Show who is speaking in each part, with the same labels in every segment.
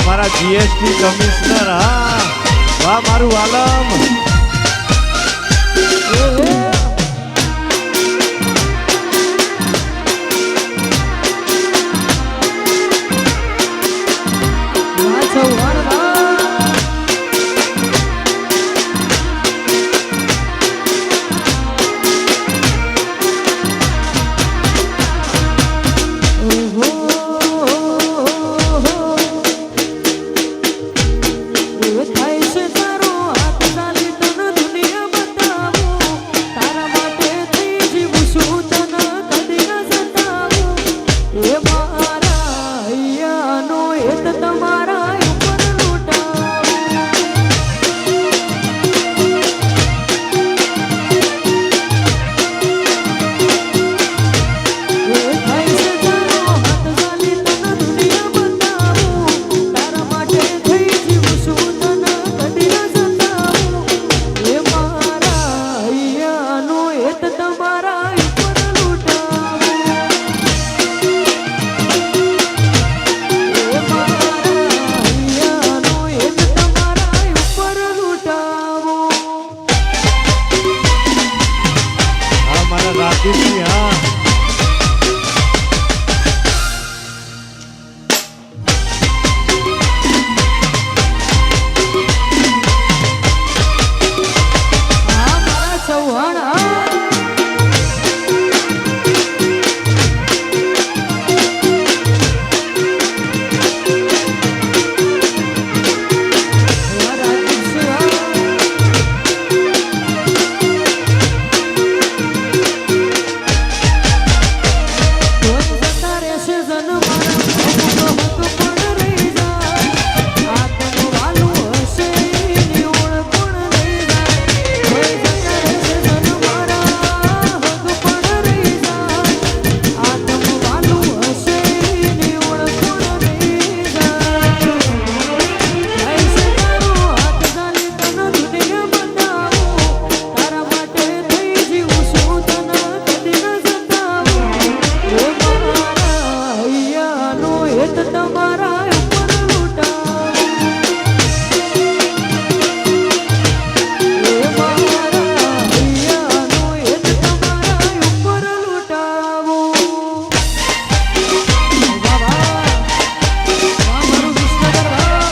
Speaker 1: મારા GST commissioner હા વાહ મારું આલમ
Speaker 2: થાય છે તારો હાથ ચાલી તમારા ઉપર લૂંટાવું એ મારા હૈયાનો હેત તમારા ઉપર લૂંટાવું વાહ વાહ વાહ મારું વિસનગર વાહ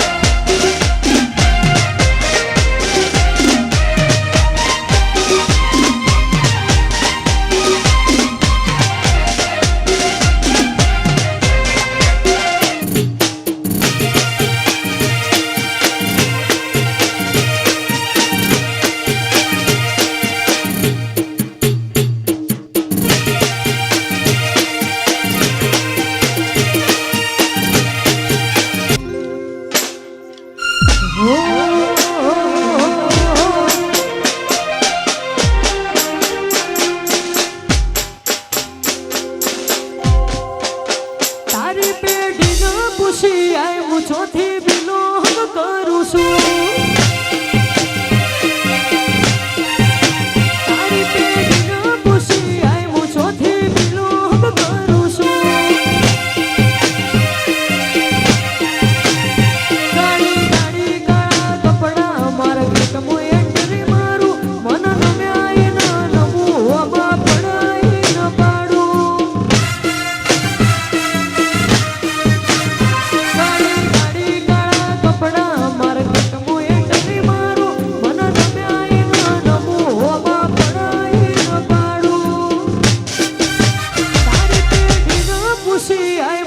Speaker 2: તારી પેઢીને પૂછી આય હું ચોથી બિલોંગ કરું છું તારી પેઢીને પૂછી આય હું ચોથી બિલોંગ કરું છું કાળી કાળી કાળા કપડા મારા ગીતમાં એન્ટ્રી મારું મન નમ્યા ન નમું અબા પડાઈ ન પાડું કાળી કાળી કાળા કપડા મારા ગીતમાં એન્ટ્રી મારું મન નમ્યા ન નમું અબા પડાઈ ન પાડું તારી પેઢીને પૂછી આય